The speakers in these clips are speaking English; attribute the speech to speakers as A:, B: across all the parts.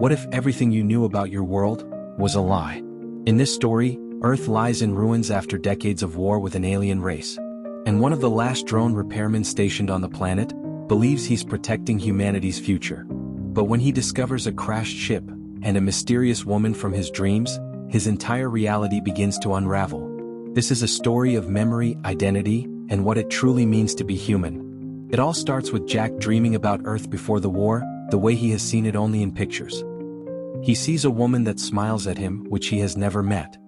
A: What if everything you knew about your world was a lie? In this story, Earth lies in ruins after decades of war with an alien race. And one of the last drone repairmen stationed on the planet believes he's protecting humanity's future. But when he discovers a crashed ship and a mysterious woman from his dreams, his entire reality begins to unravel. This is a story of memory, identity, and what it truly means to be human. It all starts with Jack dreaming about Earth before the war, the way he has seen it only in pictures. He sees a woman that smiles at him, which he has never met.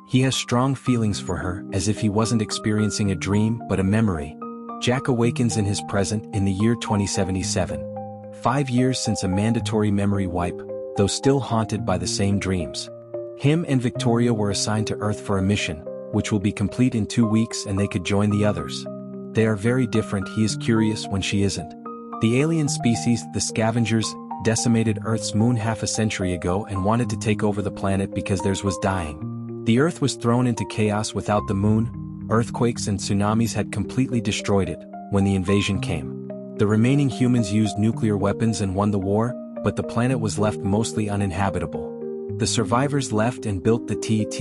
A: He has strong feelings for her, as if he wasn't experiencing a dream but a memory. Jack awakens in his present in the year 2077. 5 years since a mandatory memory wipe, though still haunted by the same dreams. Him and Victoria were assigned to Earth for a mission, which will be complete in 2 weeks, and they could join the others. They are very different. He is curious when she isn't. The alien species, the scavengers, decimated Earth's moon half a century ago and wanted to take over the planet because theirs was dying. The Earth was thrown into chaos without the moon. Earthquakes and tsunamis had completely destroyed it when the invasion came. The remaining humans used nuclear weapons and won the war, but the planet was left mostly uninhabitable. The survivors left and built the TET,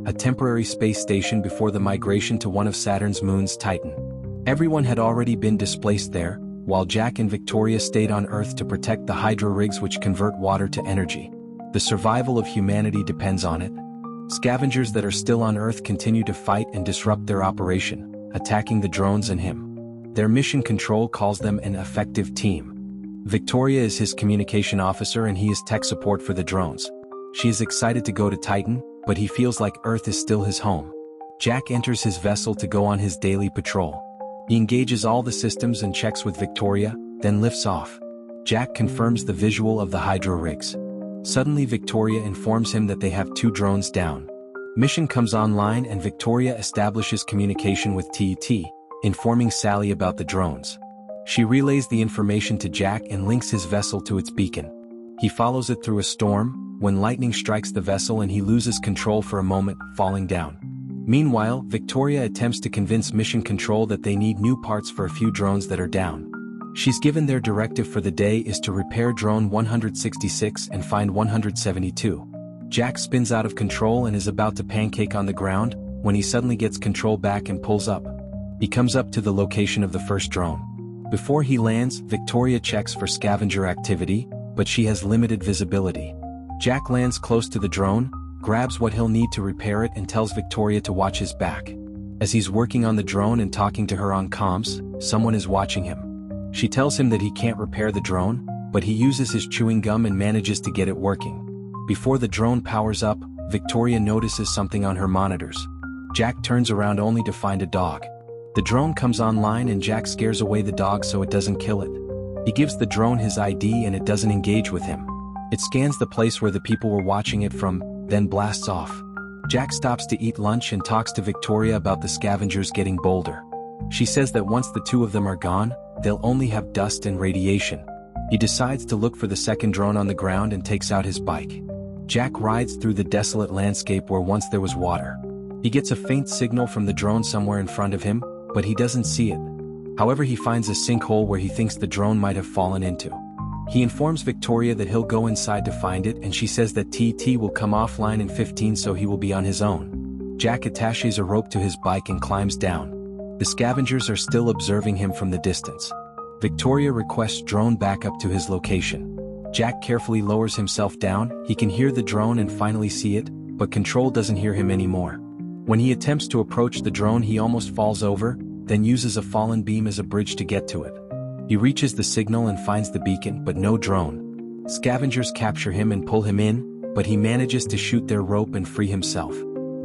A: a temporary space station before the migration to one of Saturn's moons, Titan. Everyone had already been displaced there, while Jack and Victoria stayed on Earth to protect the hydro rigs which convert water to energy. The survival of humanity depends on it. Scavengers that are still on Earth continue to fight and disrupt their operation, attacking the drones and him. Their mission control calls them an effective team. Victoria is his communication officer and he is tech support for the drones. She is excited to go to Titan, but he feels like Earth is still his home. Jack enters his vessel to go on his daily patrol. He engages all the systems and checks with Victoria, then lifts off. Jack confirms the visual of the hydro rigs. Suddenly Victoria informs him that they have 2 drones down. Mission comes online and Victoria establishes communication with TET, informing Sally about the drones. She relays the information to Jack and links his vessel to its beacon. He follows it through a storm, when lightning strikes the vessel and he loses control for a moment, falling down. Meanwhile, Victoria attempts to convince Mission Control that they need new parts for a few drones that are down. She's given their directive for the day is to repair drone 166 and find 172. Jack spins out of control and is about to pancake on the ground, when he suddenly gets control back and pulls up. He comes up to the location of the first drone. Before he lands, Victoria checks for scavenger activity, but she has limited visibility. Jack lands close to the drone, grabs what he'll need to repair it and tells Victoria to watch his back. As he's working on the drone and talking to her on comms, someone is watching him. She tells him that he can't repair the drone, but he uses his chewing gum and manages to get it working. Before the drone powers up, Victoria notices something on her monitors. Jack turns around only to find a dog. The drone comes online and Jack scares away the dog so it doesn't kill it. He gives the drone his ID and it doesn't engage with him. It scans the place where the people were watching it from, then blasts off. Jack stops to eat lunch and talks to Victoria about the scavengers getting bolder. She says that once the 2 of them are gone, they'll only have dust and radiation. He decides to look for the second drone on the ground and takes out his bike. Jack rides through the desolate landscape where once there was water. He gets a faint signal from the drone somewhere in front of him, but he doesn't see it. However, he finds a sinkhole where he thinks the drone might have fallen into. He informs Victoria that he'll go inside to find it and she says that TT will come offline in 15 so he will be on his own. Jack attaches a rope to his bike and climbs down. The scavengers are still observing him from the distance. Victoria requests drone backup to his location. Jack carefully lowers himself down, he can hear the drone and finally see it, but control doesn't hear him anymore. When he attempts to approach the drone he almost falls over, then uses a fallen beam as a bridge to get to it. He reaches the signal and finds the beacon but no drone. Scavengers capture him and pull him in, but he manages to shoot their rope and free himself.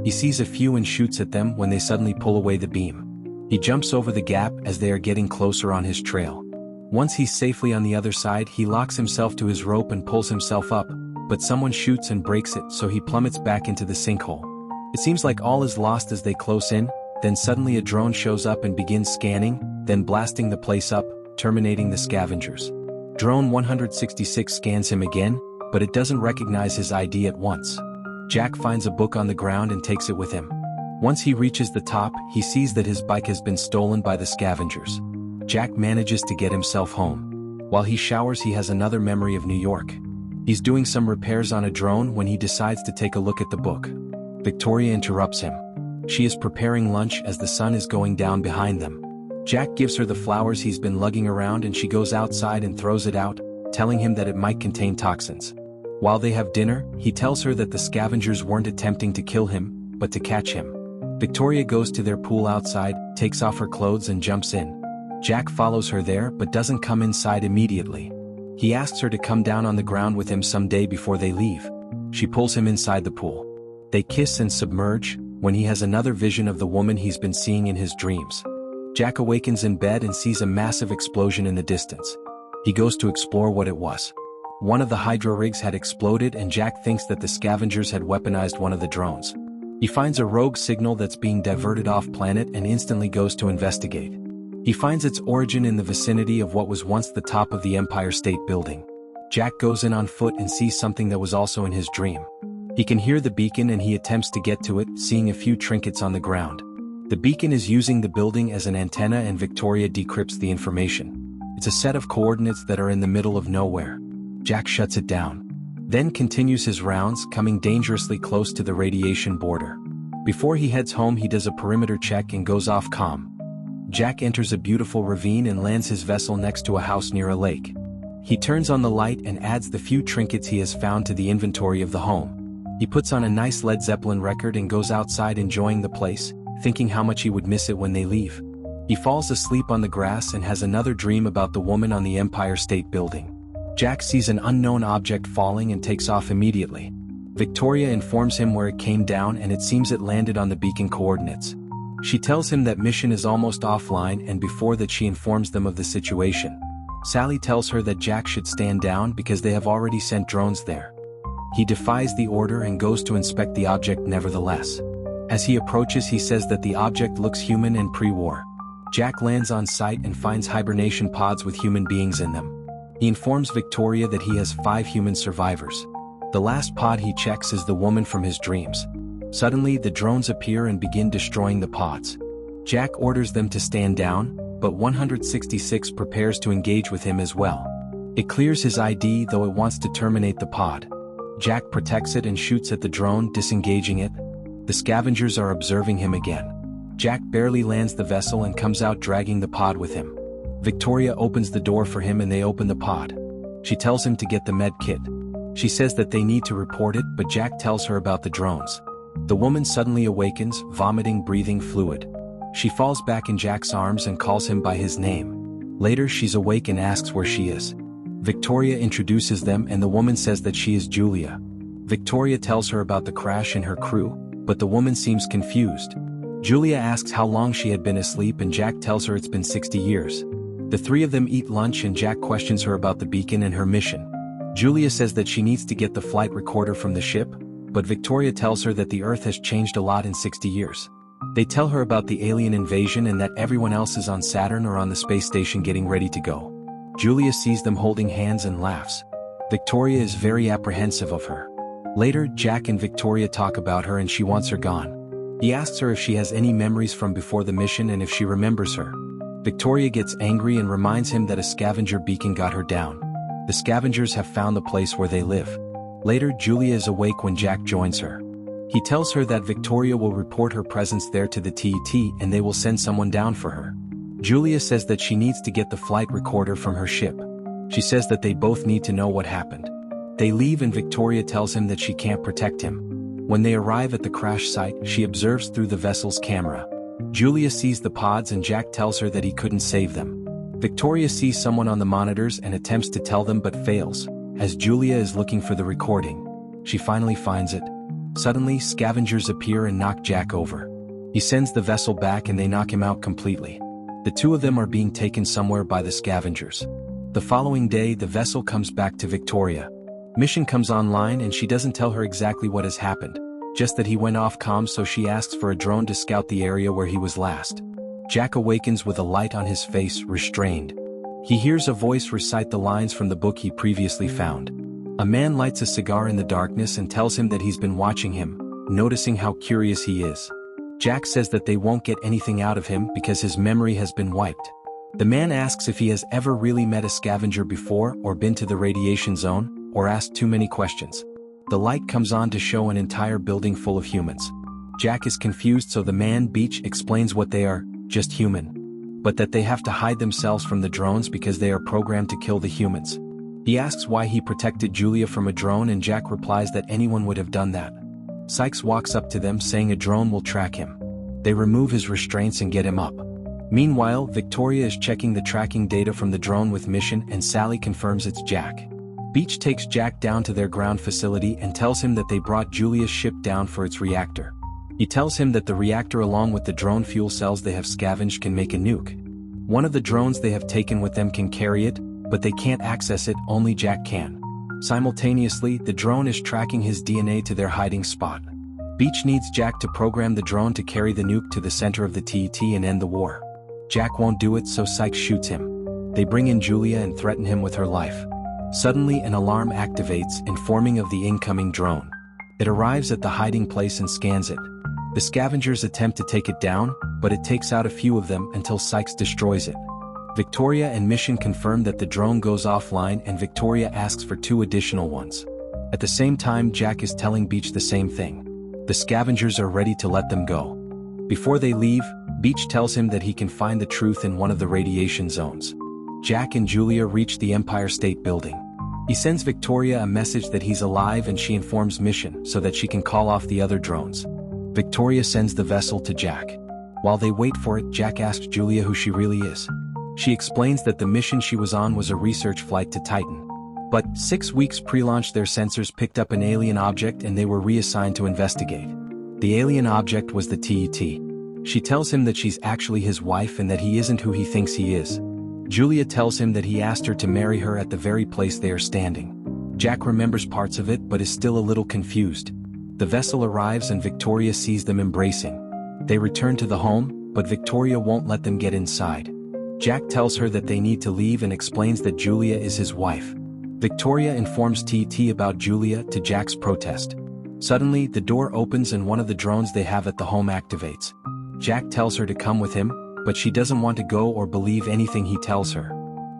A: He sees a few and shoots at them when they suddenly pull away the beam. He jumps over the gap as they are getting closer on his trail. Once he's safely on the other side he locks himself to his rope and pulls himself up, but someone shoots and breaks it so he plummets back into the sinkhole. It seems like all is lost as they close in, then suddenly a drone shows up and begins scanning, then blasting the place up, terminating the scavengers. Drone 166 scans him again, but it doesn't recognize his ID at once. Jack finds a book on the ground and takes it with him. Once he reaches the top, he sees that his bike has been stolen by the scavengers. Jack manages to get himself home. While he showers he has another memory of New York. He's doing some repairs on a drone when he decides to take a look at the book. Victoria interrupts him. She is preparing lunch as the sun is going down behind them. Jack gives her the flowers he's been lugging around and she goes outside and throws it out, telling him that it might contain toxins. While they have dinner, he tells her that the scavengers weren't attempting to kill him, but to catch him. Victoria goes to their pool outside, takes off her clothes and jumps in. Jack follows her there but doesn't come inside immediately. He asks her to come down on the ground with him someday before they leave. She pulls him inside the pool. They kiss and submerge, when he has another vision of the woman he's been seeing in his dreams. Jack awakens in bed and sees a massive explosion in the distance. He goes to explore what it was. One of the hydro rigs had exploded and Jack thinks that the scavengers had weaponized one of the drones. He finds a rogue signal that's being diverted off planet and instantly goes to investigate. He finds its origin in the vicinity of what was once the top of the Empire State Building. Jack goes in on foot and sees something that was also in his dream. He can hear the beacon and he attempts to get to it, seeing a few trinkets on the ground. The beacon is using the building as an antenna and Victoria decrypts the information. It's a set of coordinates that are in the middle of nowhere. Jack shuts it down. Then continues his rounds, coming dangerously close to the radiation border. Before he heads home he does a perimeter check and goes off comm. Jack enters a beautiful ravine and lands his vessel next to a house near a lake. He turns on the light and adds the few trinkets he has found to the inventory of the home. He puts on a nice Led Zeppelin record and goes outside enjoying the place, thinking how much he would miss it when they leave. He falls asleep on the grass and has another dream about the woman on the Empire State Building. Jack sees an unknown object falling and takes off immediately. Victoria informs him where it came down and it seems it landed on the beacon coordinates. She tells him that mission is almost offline and before that she informs them of the situation. Sally tells her that Jack should stand down because they have already sent drones there. He defies the order and goes to inspect the object nevertheless. As he approaches he says that the object looks human and pre-war. Jack lands on site and finds hibernation pods with human beings in them. He informs Victoria that he has 5 human survivors. The last pod he checks is the woman from his dreams. Suddenly the drones appear and begin destroying the pods. Jack orders them to stand down, but 166 prepares to engage with him as well. It clears his ID though it wants to terminate the pod. Jack protects it and shoots at the drone, disengaging it. The scavengers are observing him again. Jack barely lands the vessel and comes out dragging the pod with him. Victoria opens the door for him and they open the pod. She tells him to get the med kit. She says that they need to report it, but Jack tells her about the drones. The woman suddenly awakens, vomiting breathing fluid. She falls back in Jack's arms and calls him by his name. Later she's awake and asks where she is. Victoria introduces them and the woman says that she is Julia. Victoria tells her about the crash and her crew, but the woman seems confused. Julia asks how long she had been asleep and Jack tells her it's been 60 years. The 3 of them eat lunch and Jack questions her about the beacon and her mission. Julia says that she needs to get the flight recorder from the ship, but Victoria tells her that the Earth has changed a lot in 60 years. They tell her about the alien invasion and that everyone else is on Saturn or on the space station getting ready to go. Julia sees them holding hands and laughs. Victoria is very apprehensive of her. Later, Jack and Victoria talk about her and she wants her gone. He asks her if she has any memories from before the mission and if she remembers her. Victoria gets angry and reminds him that a scavenger beacon got her down. The scavengers have found the place where they live. Later, Julia is awake when Jack joins her. He tells her that Victoria will report her presence there to the TET and they will send someone down for her. Julia says that she needs to get the flight recorder from her ship. She says that they both need to know what happened. They leave and Victoria tells him that she can't protect him. When they arrive at the crash site, she observes through the vessel's camera. Julia sees the pods and Jack tells her that he couldn't save them. Victoria sees someone on the monitors and attempts to tell them but fails. As Julia is looking for the recording, she finally finds it. Suddenly, scavengers appear and knock Jack over. He sends the vessel back and they knock him out completely. The 2 of them are being taken somewhere by the scavengers. The following day, the vessel comes back to Victoria. Mission comes online and she doesn't tell her exactly what has happened, just that he went off comms, so she asks for a drone to scout the area where he was last. Jack awakens with a light on his face, restrained. He hears a voice recite the lines from the book he previously found. A man lights a cigar in the darkness and tells him that he's been watching him, noticing how curious he is. Jack says that they won't get anything out of him because his memory has been wiped. The man asks if he has ever really met a scavenger before or been to the radiation zone, or ask too many questions. The light comes on to show an entire building full of humans. Jack is confused, so the man Beach explains what they are, just human. But that they have to hide themselves from the drones because they are programmed to kill the humans. He asks why he protected Julia from a drone, and Jack replies that anyone would have done that. Sykes walks up to them saying a drone will track him. They remove his restraints and get him up. Meanwhile, Victoria is checking the tracking data from the drone with Mission, and Sally confirms it's Jack. Beach takes Jack down to their ground facility and tells him that they brought Julia's ship down for its reactor. He tells him that the reactor, along with the drone fuel cells they have scavenged, can make a nuke. One of the drones they have taken with them can carry it, but they can't access it, only Jack can. Simultaneously, the drone is tracking his DNA to their hiding spot. Beach needs Jack to program the drone to carry the nuke to the center of the TET and end the war. Jack won't do it, so Sykes shoots him. They bring in Julia and threaten him with her life. Suddenly, an alarm activates, informing of the incoming drone. It arrives at the hiding place and scans it. The scavengers attempt to take it down, but it takes out a few of them until Sykes destroys it. Victoria and Mission confirm that the drone goes offline, and Victoria asks for 2 additional ones. At the same time, Jack is telling Beach the same thing. The scavengers are ready to let them go. Before they leave, Beach tells him that he can find the truth in one of the radiation zones. Jack and Julia reach the Empire State Building. He sends Victoria a message that he's alive, and she informs Mission so that she can call off the other drones. Victoria sends the vessel to Jack. While they wait for it, Jack asks Julia who she really is. She explains that the mission she was on was a research flight to Titan. But 6 weeks pre-launch, their sensors picked up an alien object and they were reassigned to investigate. The alien object was the TET. She tells him that she's actually his wife and that he isn't who he thinks he is. Julia tells him that he asked her to marry her at the very place they are standing. Jack remembers parts of it but is still a little confused. The vessel arrives and Victoria sees them embracing. They return to the home, but Victoria won't let them get inside. Jack tells her that they need to leave and explains that Julia is his wife. Victoria informs TT about Julia to Jack's protest. Suddenly, the door opens and one of the drones they have at the home activates. Jack tells her to come with him, but she doesn't want to go or believe anything he tells her.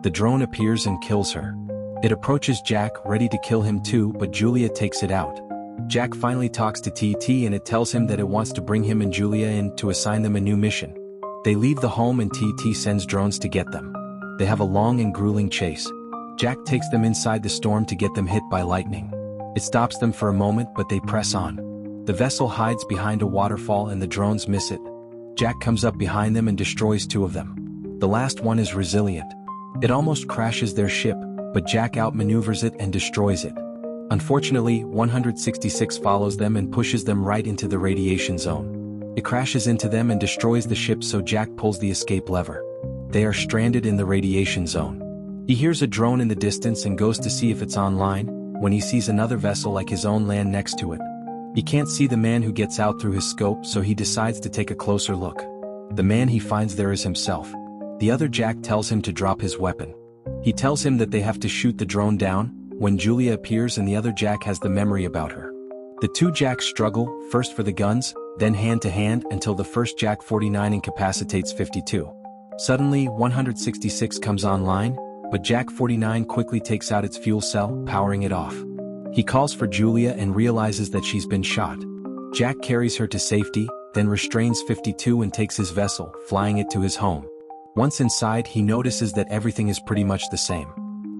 A: The drone appears and kills her. It approaches Jack, ready to kill him too, but Julia takes it out. Jack finally talks to TT and it tells him that it wants to bring him and Julia in to assign them a new mission. They leave the home and TT sends drones to get them. They have a long and grueling chase. Jack takes them inside the storm to get them hit by lightning. It stops them for a moment, but they press on. The vessel hides behind a waterfall and the drones miss it. Jack comes up behind them and destroys 2 of them. The last one is resilient. It almost crashes their ship, but Jack outmaneuvers it and destroys it. Unfortunately, 166 follows them and pushes them right into the radiation zone. It crashes into them and destroys the ship, so Jack pulls the escape lever. They are stranded in the radiation zone. He hears a drone in the distance and goes to see if it's online, when he sees another vessel like his own land next to it. He can't see the man who gets out through his scope, so he decides to take a closer look. The man he finds there is himself. The other Jack tells him to drop his weapon. He tells him that they have to shoot the drone down, when Julia appears and the other Jack has the memory about her. The 2 Jacks struggle, first for the guns, then hand to hand, until the first Jack 49 incapacitates 52. Suddenly, 166 comes online, but Jack 49 quickly takes out its fuel cell, powering it off. He calls for Julia and realizes that she's been shot. Jack carries her to safety, then restrains 52 and takes his vessel, flying it to his home. Once inside, he notices that everything is pretty much the same.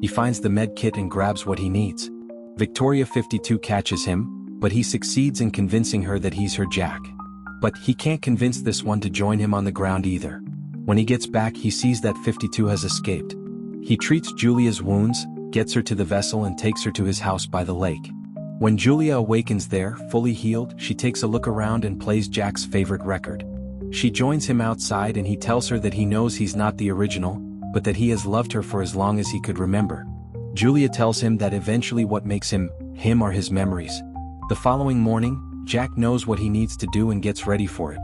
A: He finds the med kit and grabs what he needs. Victoria 52 catches him, but he succeeds in convincing her that he's her Jack. But he can't convince this one to join him on the ground either. When he gets back, he sees that 52 has escaped. He treats Julia's wounds, gets her to the vessel and takes her to his house by the lake. When Julia awakens there, fully healed, she takes a look around and plays Jack's favorite record. She joins him outside and he tells her that he knows he's not the original, but that he has loved her for as long as he could remember. Julia tells him that eventually what makes him are his memories. The following morning, Jack knows what he needs to do and gets ready for it.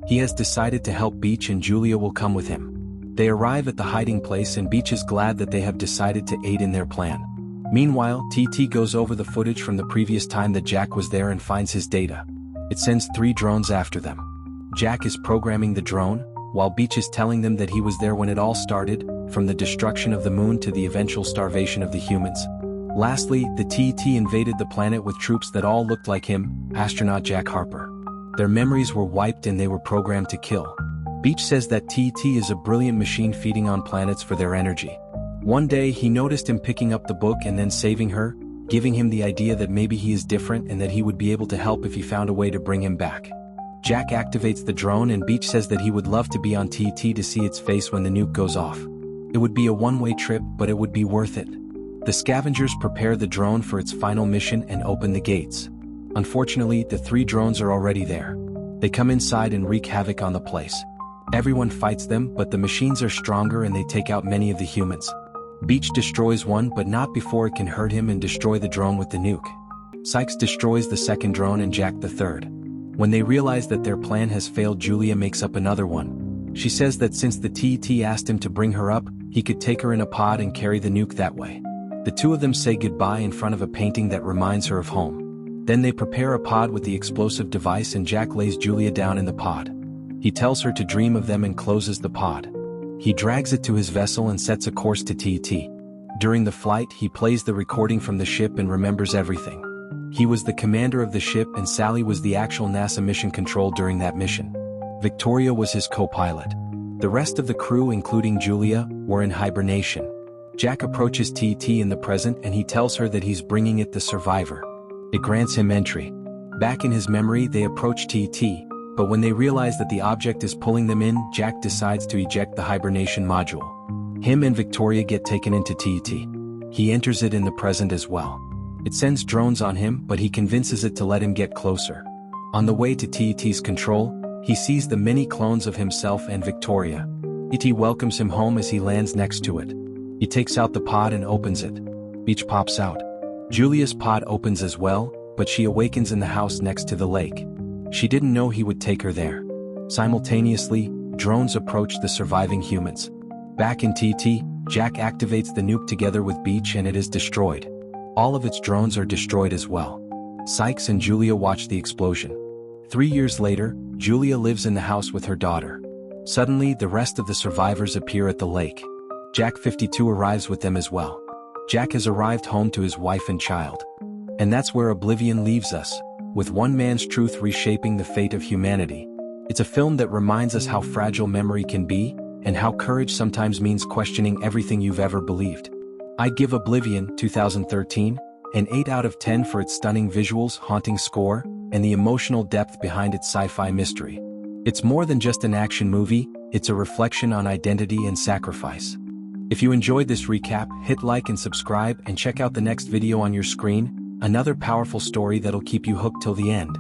A: He has decided to help Beach and Julia will come with him. They arrive at the hiding place and Beach is glad that they have decided to aid in their plan. Meanwhile, TT goes over the footage from the previous time that Jack was there and finds his data. It sends 3 drones after them. Jack is programming the drone, while Beach is telling them that he was there when it all started, from the destruction of the moon to the eventual starvation of the humans. Lastly, the TET invaded the planet with troops that all looked like him, astronaut Jack Harper. Their memories were wiped and they were programmed to kill. Beach says that TET is a brilliant machine feeding on planets for their energy. One day he noticed him picking up the book and then saving her, giving him the idea that maybe he is different and that he would be able to help if he found a way to bring him back. Jack activates the drone and Beach says that he would love to be on TET to see its face when the nuke goes off. It would be a one-way trip, but it would be worth it. The scavengers prepare the drone for its final mission and open the gates. Unfortunately, the 3 drones are already there. They come inside and wreak havoc on the place. Everyone fights them, but the machines are stronger and they take out many of the humans. Beach destroys one, but not before it can hurt him and destroy the drone with the nuke. Sykes destroys the second drone and Jack the third. When they realize that their plan has failed, Julia makes up another one. She says that since the TET asked him to bring her up, he could take her in a pod and carry the nuke that way. The two of them say goodbye in front of a painting that reminds her of home. Then they prepare a pod with the explosive device and Jack lays Julia down in the pod. He tells her to dream of them and closes the pod. He drags it to his vessel and sets a course to TET. During the flight, he plays the recording from the ship and remembers everything. He was the commander of the ship and Sally was the actual NASA mission control during that mission. Victoria was his co-pilot. The rest of the crew, including Julia, were in hibernation. Jack approaches TET in the present and he tells her that he's bringing it the Survivor. It grants him entry. Back in his memory, they approach TET, but when they realize that the object is pulling them in, Jack decides to eject the hibernation module. Him and Victoria get taken into TET. He enters it in the present as well. It sends drones on him, but he convinces it to let him get closer. On the way to TET's control, he sees the many clones of himself and Victoria. ET welcomes him home as he lands next to it. He takes out the pod and opens it. Beach pops out. Julia's pod opens as well, but she awakens in the house next to the lake. She didn't know he would take her there. Simultaneously, drones approach the surviving humans. Back in TET, Jack activates the nuke together with Beach and it is destroyed. All of its drones are destroyed as well. Sykes and Julia watch the explosion. 3 years later, Julia lives in the house with her daughter. Suddenly, the rest of the survivors appear at the lake. Jack 52 arrives with them as well. Jack has arrived home to his wife and child. And that's where Oblivion leaves us, with one man's truth reshaping the fate of humanity. It's a film that reminds us how fragile memory can be, and how courage sometimes means questioning everything you've ever believed. I'd give Oblivion 2013 an 8 out of 10 for its stunning visuals, haunting score, and the emotional depth behind its sci-fi mystery. It's more than just an action movie, it's a reflection on identity and sacrifice. If you enjoyed this recap, hit like and subscribe and check out the next video on your screen, another powerful story that'll keep you hooked till the end.